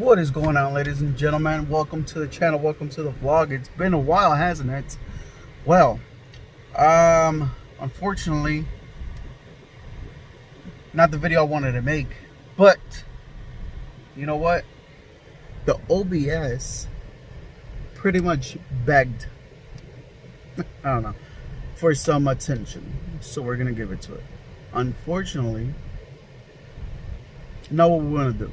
What is going on, ladies and gentlemen? Welcome to the channel, welcome to the vlog. It's been a while, hasn't it? Well, unfortunately, not the video I wanted to make, but you know what? The OBS pretty much begged, I don't know, for some attention. So we're gonna give it to it. Unfortunately, know what we're gonna do.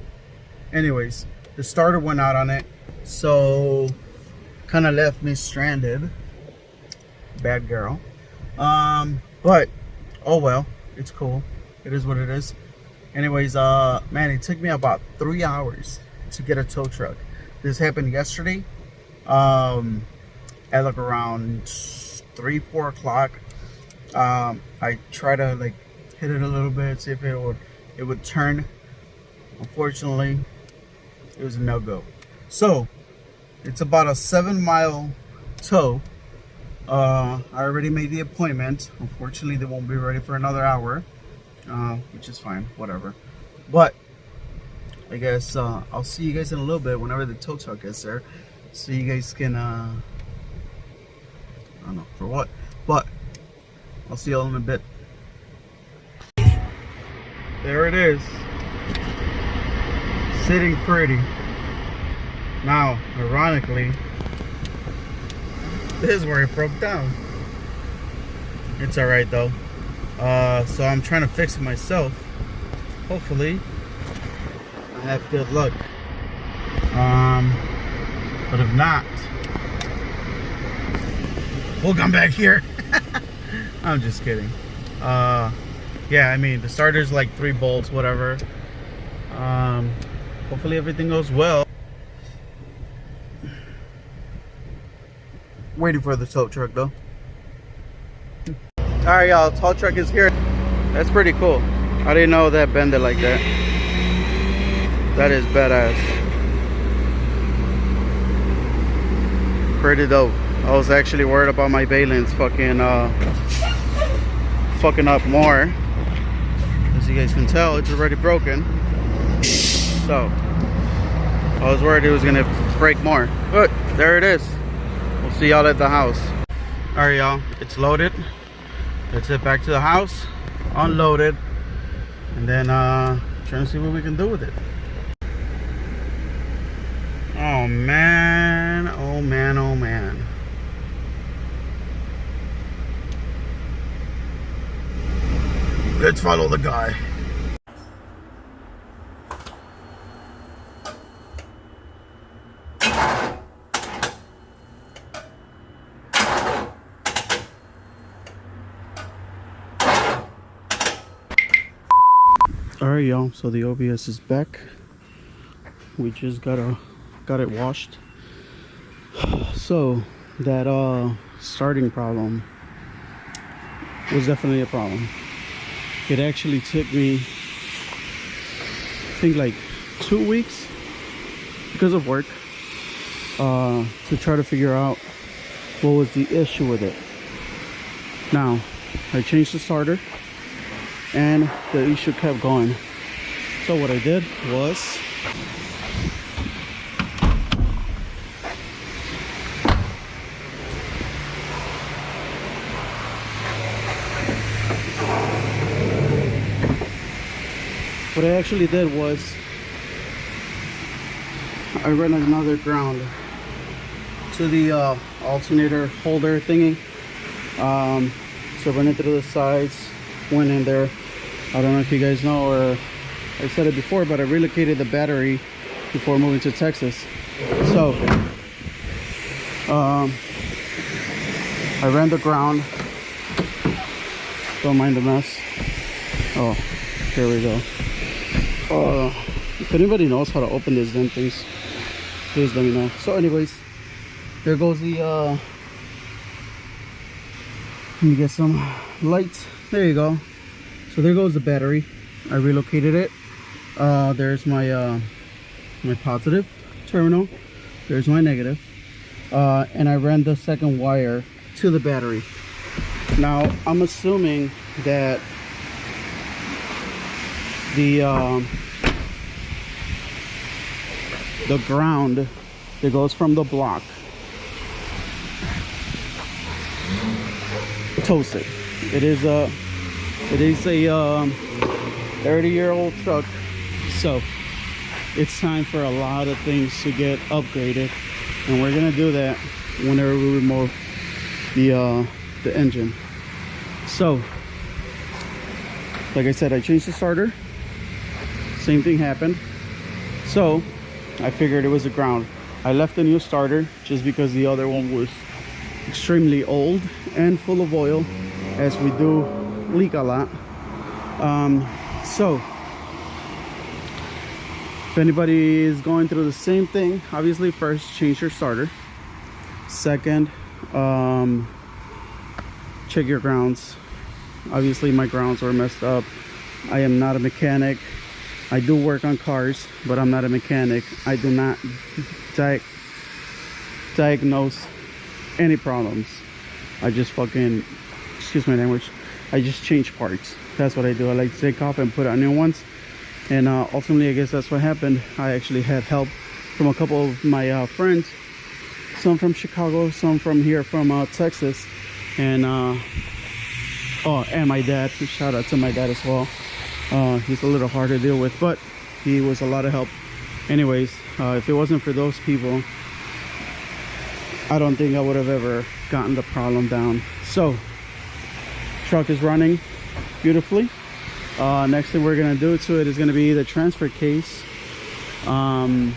Anyways, the starter went out on it, so kind of left me stranded. Bad girl. But oh well, it's cool. It is what it is. Anyways, man, it took me about 3 hours to get a tow truck. This happened yesterday. At like around 3-4 o'clock. I tried to like hit it a little bit, see if it would turn. Unfortunately, it was a no-go. So it's about a 7-mile tow. I already made the appointment. Unfortunately, they won't be ready for another hour, which is fine, whatever. But I guess I'll see you guys in a little bit whenever the tow truck gets there, so you guys can I don't know for what, but I'll see you all in a bit. There it is, sitting pretty. Now, ironically, this is where it broke down. It's alright though. So I'm trying to fix it myself. Hopefully, I have good luck. But if not, we'll come back here. I'm just kidding. Yeah, I mean, the starter's like 3 bolts, whatever. Hopefully everything goes well. Waiting for the tow truck though. Alright, y'all, tow truck is here. That's pretty cool. I didn't know that bended like that. That is badass. Pretty dope. I was actually worried about my bailings fucking up more. As you guys can tell, it's already broken. So I was worried it was gonna break more. But there it is. We'll see y'all at the house. Alright, y'all, it's loaded. Let's head back to the house, unload it, and then try to see what we can do with it. Oh man, oh man, oh man. Let's follow the guy. Alright, y'all, so the OBS is back. We just got it washed. So that starting problem was definitely a problem. It actually took me, I think, like 2 weeks because of work to try to figure out what was the issue with it. Now I changed the starter and the issue kept going. So what I did was I ran another ground to the alternator holder thingy. So run it through the sides, went in there. I don't know if you guys know, or I said it before, but I relocated the battery before moving to Texas. So I ran the ground. Don't mind the mess. Oh, here we go. If anybody knows how to open these damn things, please let me know. So anyways, there goes the let me get some lights. There you go. So there goes the battery. I relocated it. There's my my positive terminal. There's my negative. And I ran the second wire to the battery. Now I'm assuming that the ground that goes from the block toasted. It is a 30-year-old truck, so it's time for a lot of things to get upgraded, and we're gonna do that whenever we remove the engine. So like I said, I changed the starter, same thing happened, so I figured it was a ground. I left the new starter just because the other one was extremely old and full of oil, as we do leak a lot. So if anybody is going through the same thing, obviously first change your starter. Second, check your grounds. Obviously my grounds are messed up. I am not a mechanic. I do work on cars, but I'm not a mechanic. I do not diagnose any problems. I just fucking, excuse my language, I just change parts. That's what I do. I like to take off and put on new ones. And ultimately, I guess that's what happened. I actually had help from a couple of my friends, some from Chicago, some from here from Texas, and oh, and my dad. Shout out to my dad as well. He's a little hard to deal with, but he was a lot of help. Anyways, if it wasn't for those people, I don't think I would have ever gotten the problem down. So truck is running beautifully. Next thing we're gonna do to it is gonna be the transfer case. We're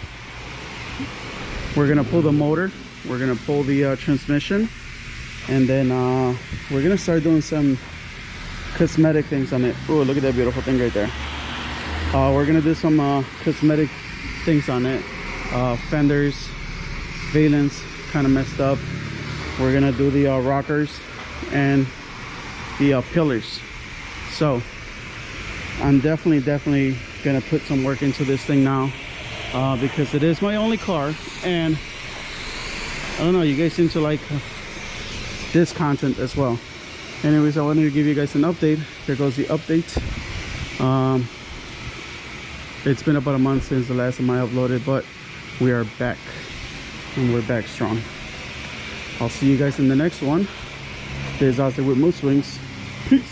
gonna pull the motor, we're gonna pull the transmission, and then we're gonna start doing some cosmetic things on it. Oh, look at that beautiful thing right there. We're gonna do some cosmetic things on it. Fenders, valence kind of messed up. We're gonna do the rockers and the pillars. So I'm definitely gonna put some work into this thing now, because it is my only car, and I don't know, you guys seem to like this content as well. Anyways, I wanted to give you guys an update. There goes the update. It's been about a month since the last time I uploaded, but we are back, and we're back strong. I'll see you guys in the next one. This is Ozzy with MoodSwings. Peace.